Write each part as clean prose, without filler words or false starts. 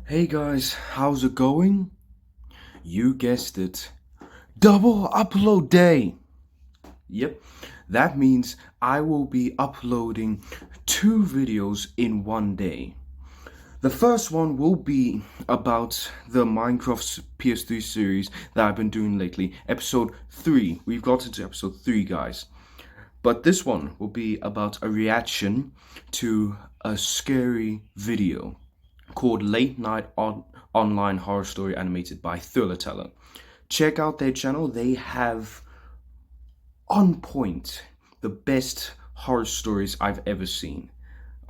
Hey guys, how's it going? You guessed it. Double upload day! Yep, that means I will be uploading 2 videos in one day. The first one will be about the Minecraft PS3 series that I've been doing lately, episode 3. We've got into episode 3, guys. But this one will be about a reaction to a scary video called Late Night Online Horror Story animated by Thriller. Check out their channel. They have on point the best horror stories I've ever seen.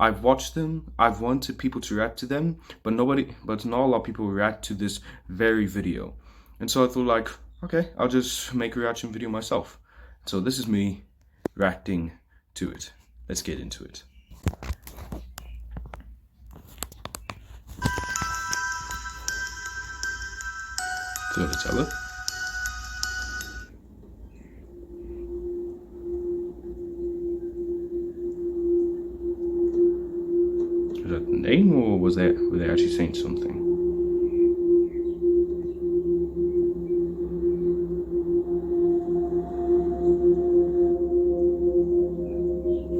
I've watched them, I've wanted people to react to them, but not a lot of people react to this very video. And so I thought okay, I'll just make a reaction video myself. So this is me reacting to it. Let's get into it. Thriller. Is that the name, or were they actually saying something?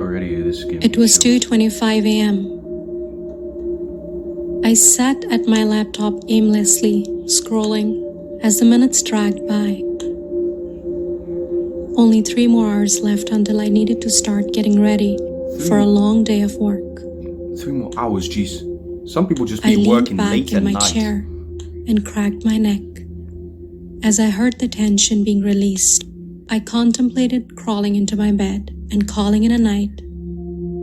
Already this game. It was 2:25 a.m. I sat at my laptop aimlessly, scrolling as the minutes dragged by. Only 3 more hours left until I needed to start getting ready for a long day of work. 3 more hours, jeez. Some people just I be leaned working back late in at my night. chair and cracked my neck. As I heard the tension being released, I contemplated crawling into my bed and calling it a night,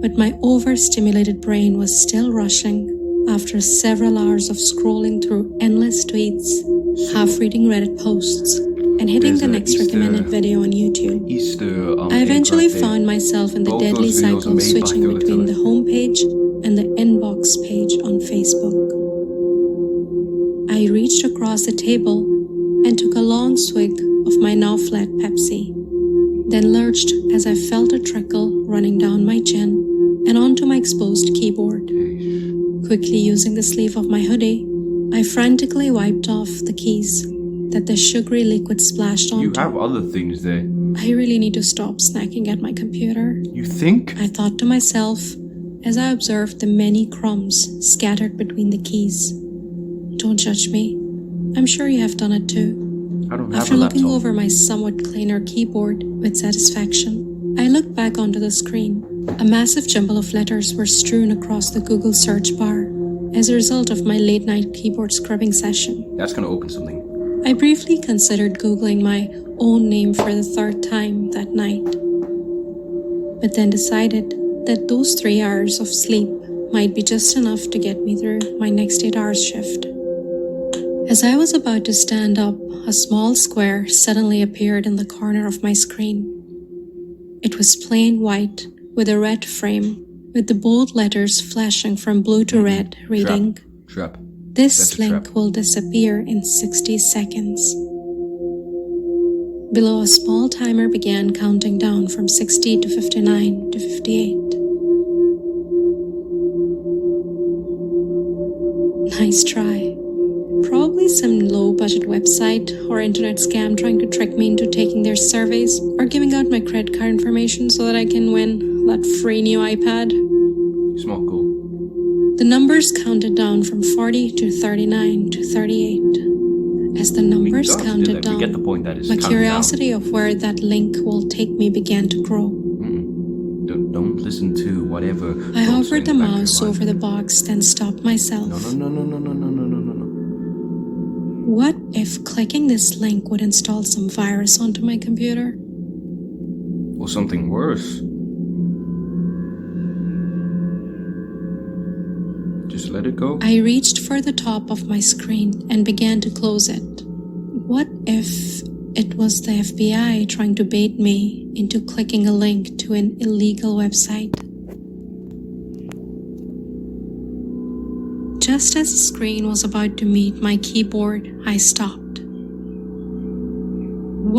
but my overstimulated brain was still rushing after several hours of scrolling through endless tweets, half reading Reddit posts, and hitting the next recommended video on YouTube. I eventually found myself in the deadly cycle of switching between the homepage and the inbox page on Facebook. I reached across the table and took a long swig of my now flat Pepsi, then lurched as I felt a trickle running down my chin and onto my exposed keyboard. Quickly using the sleeve of my hoodie, I frantically wiped off the keys that the sugary liquid splashed onto. You have other things there. I really need to stop snacking at my computer. You think? I thought to myself as I observed the many crumbs scattered between the keys. Don't judge me. I'm sure you have done it too. I don't have After a looking laptop. over my somewhat cleaner keyboard with satisfaction, I looked back onto the screen. A massive jumble of letters were strewn across the Google search bar as a result of my late-night keyboard scrubbing session. That's gonna open something. I briefly considered Googling my own name for the 3rd time that night, but then decided that those 3 hours of sleep might be just enough to get me through my next 8 hours shift. As I was about to stand up, a small square suddenly appeared in the corner of my screen. It was plain white with a red frame, with the bold letters flashing from blue to red, reading, Trap. "This That's a link trap. will disappear in 60 seconds. Below, a small timer began counting down from 60 to 59 to 58. Nice try. Probably some low-budget website or internet scam trying to trick me into taking their surveys or giving out my credit card information so that I can win that free new iPad. Small cool. The numbers counted down from 40 to 39 to 38. As the numbers We counted get the down, point that it's my counting curiosity of where that link will take me began to grow. down. Don't listen to whatever. I folks hovered say the in back of your mouse mind. over the box, then stopped myself. No. What if clicking this link would install some virus onto my computer? Or something worse. Just let it go. I reached for the top of my screen and began to close it. What if it was the FBI trying to bait me into clicking a link to an illegal website? Just as the screen was about to meet my keyboard, I stopped.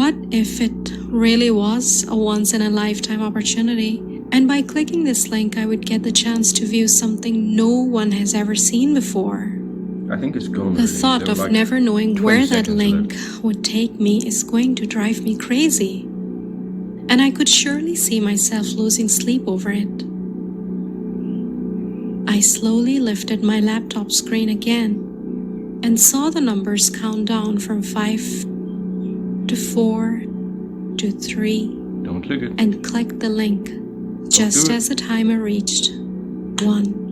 What if it really was a once-in-a-lifetime opportunity, and by clicking this link I would get the chance to view something no one has ever seen before? I think it's gone. The already. thought There were of like never knowing 20 where that seconds link left. would take me is going to drive me crazy. And I could surely see myself losing sleep over it. I slowly lifted my laptop screen again and saw the numbers count down from 5 to 4 to 3 Don't click it. and clicked the link just do it. as the timer reached 1.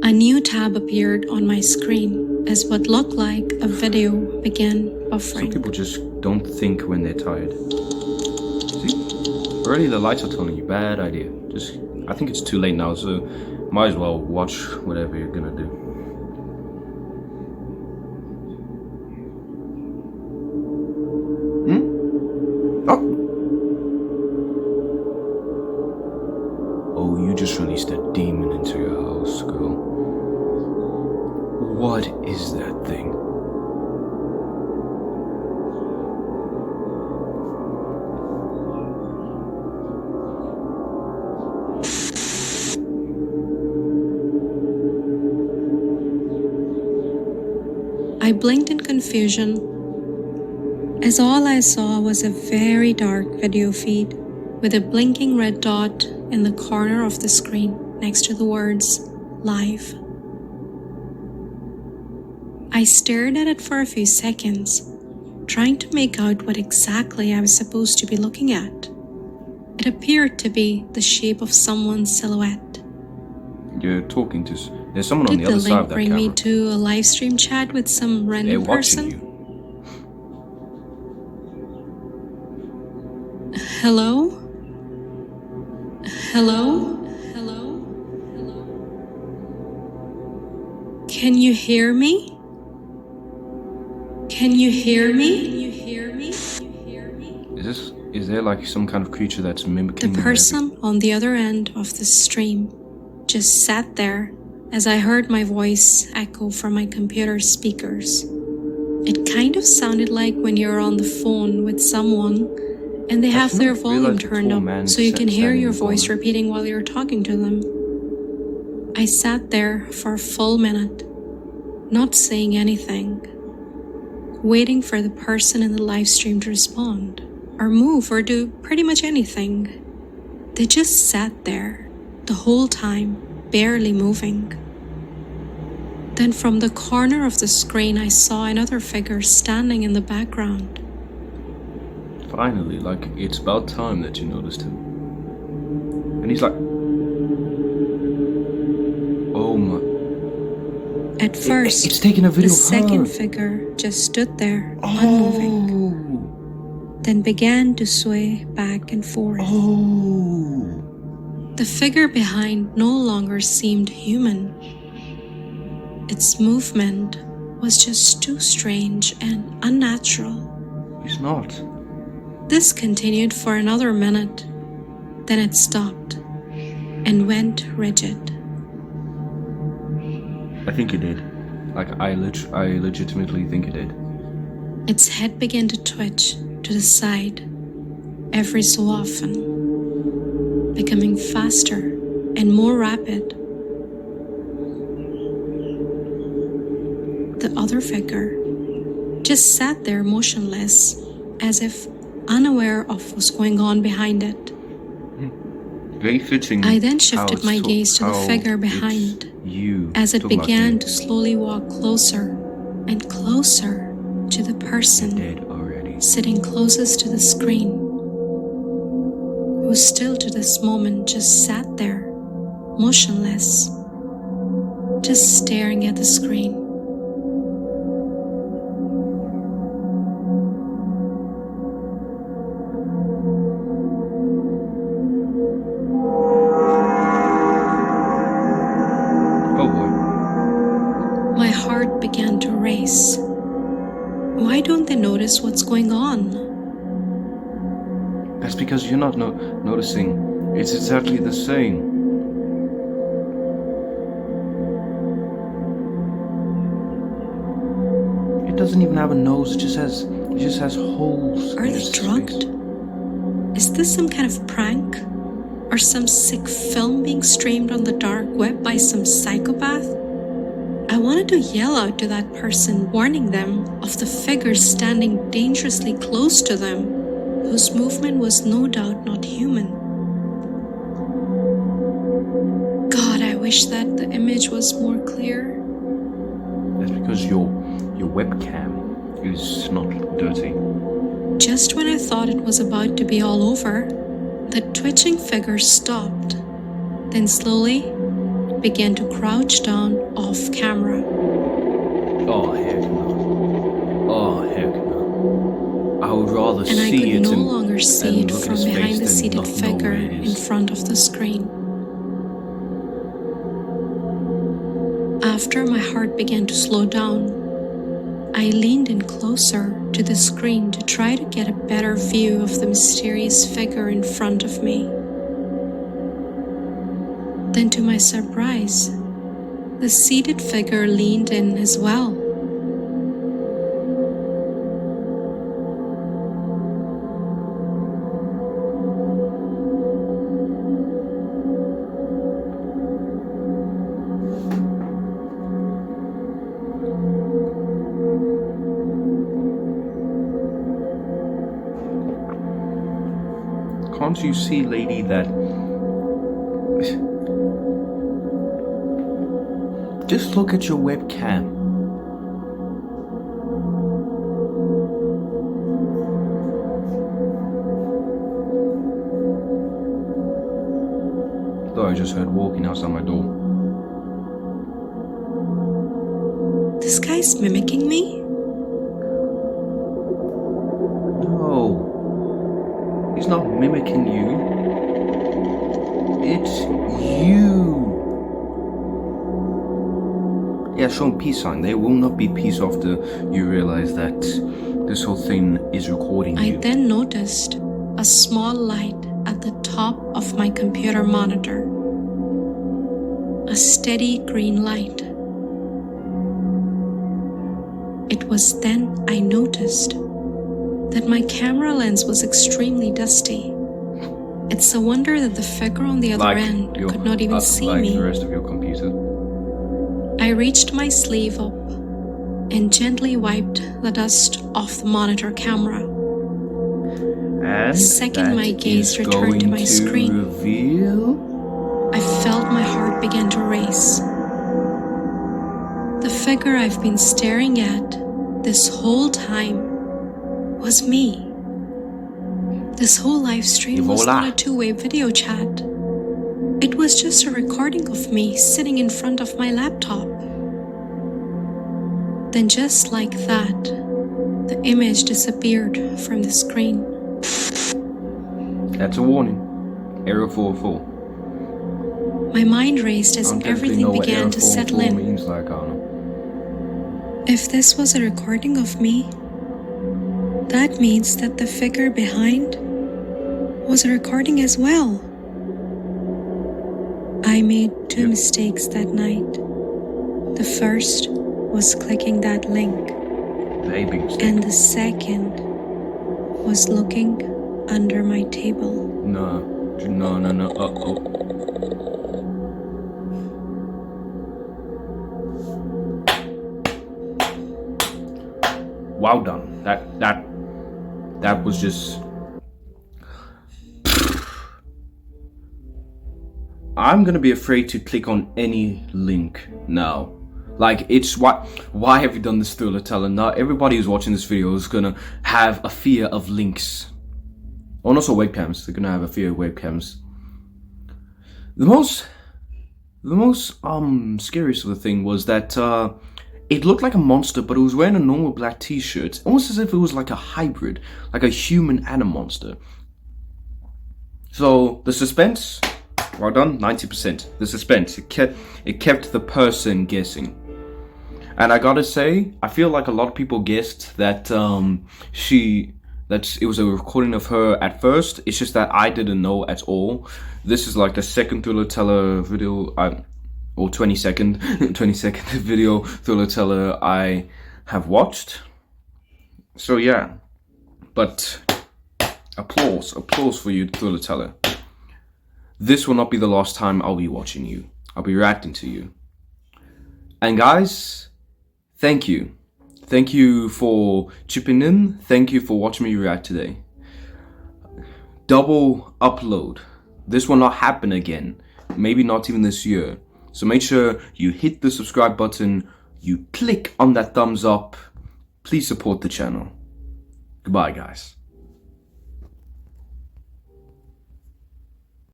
A new tab appeared on my screen as what looked like a video began Some buffering. people just don't think when they're tired. See? Already the lights are telling you, bad idea. I think it's too late now, so might as well watch whatever you're gonna do. Oh! Oh, you just released a demon into your house, girl. What is that thing? I blinked in confusion as all I saw was a very dark video feed with a blinking red dot in the corner of the screen next to the words live. I stared at it for a few seconds, trying to make out what exactly I was supposed to be looking at. It appeared to be the shape of someone's silhouette. You're talking to... There's someone on Did the the other side link of that bring camera. me to a live stream chat with some They're random watching person? you. Hello? Hello? Hello? Hello? Can you hear me? Can you hear me? Can you hear me? Can you hear me? Is there like some kind of creature that's The mimicking person on the other end of the stream just sat there as I heard my voice echo from my computer speakers. It kind of sounded like when you're on the phone with someone and they I have did their not volume realize the turned tall up man so you can hear sat in your the voice corner. repeating while you're talking to them. I sat there for a full minute, not saying anything, waiting for the person in the live stream to respond or move or do pretty much anything. They just sat there the whole time, barely moving. Then from the corner of the screen I saw another figure standing in the background. Finally, like, it's about time that you noticed him. And he's like... Oh my... At first, it's taking a video the of second her. figure just stood there, unmoving, then began to sway back and forth. Oh. The figure behind no longer seemed human. Its movement was just too strange and unnatural. He's not. This continued for another minute, then it stopped and went rigid. I think he did. Like, I legitimately think he did. Its head began to twitch to the side every so often, becoming faster and more rapid. The other figure just sat there motionless, as if unaware of what was going on behind it. Very fitting. I then shifted how my it's gaze to the how figure it's behind you. as it Talking about began you. to slowly walk closer and closer to the person Dead already. sitting closest to the screen, who still to this moment just sat there, motionless, just staring at the screen. Oh boy. My heart began to race. Why don't they notice what's going on? That's because you're not noticing. It's exactly the same. It doesn't even have a nose. It just has holes. Are in they its drugged? face. Is this some kind of prank? or some sick film being streamed on the dark web by some psychopath? I wanted to yell out to that person, warning them of the figure standing dangerously close to them, whose movement was no doubt not human. God, I wish that the image was more clear. That's because your webcam is not dirty. Just when I thought it was about to be all over, the twitching figure stopped, then slowly began to crouch down off camera. Oh heck no. Oh heck no. I would rather And I see could it no and longer see it look at from his face behind the than seated not know figure where it in is. front of the screen. After my heart began to slow down, I leaned in closer to the screen to try to get a better view of the mysterious figure in front of me. Then, to my surprise, the seated figure leaned in as well. Can't you see, lady, that... Just look at your webcam. Though I just heard walking outside my door. This guy's mimicking me? No. He's not mimicking you. It's you. Yeah, show him peace sign. There will not be peace after you realize that this whole thing is recording I you. then noticed a small light at the top of my computer monitor. A steady green light. It was then I noticed that my camera lens was extremely dusty. It's a wonder that the figure on the other end could not even see like me. the rest of your computer. I reached my sleeve up and gently wiped the dust off the monitor camera. And The second my gaze returned to my screen, reveal... I felt my heart begin to race. The figure I've been staring at this whole time was me. This whole live stream was not a two-way video chat. It was just a recording of me sitting in front of my laptop. Then just like that, the image disappeared from the screen. That's a warning. Error 404. My mind raced as I don't technically everything know what began error to settle 404 in. means, like, I don't know. If this was a recording of me, that means that the figure behind was a recording as well. I made two mistakes that night. The first was clicking that link, Very big mistake. and the second was looking under my table. No. Uh-oh. Well done. That was just... I'm gonna be afraid to click on any link now. Like, it's why have you done this, Thriller Teller? Now everybody who's watching this video is gonna have a fear of links. And also webcams, they're gonna have a fear of webcams. The most scariest of the thing was that it looked like a monster, but it was wearing a normal black t-shirt, almost as if it was like a hybrid, like a human and a monster. So the suspense, well done, 90%. The suspense, it kept the person guessing. And I gotta say, I feel like a lot of people guessed that it was a recording of her at first. It's just that I didn't know at all. This is like the second Thriller Teller video, or 20-second video Thriller Teller I have watched. So yeah, but applause for you, Thriller Teller. this will not be the last time I'll be watching you. I'll be reacting to you. And guys, thank you. Thank you for chipping in. Thank you for watching me react today. Double upload. This will not happen again. Maybe not even this year. So make sure you hit the subscribe button. You click on that thumbs up. Please support the channel. Goodbye, guys.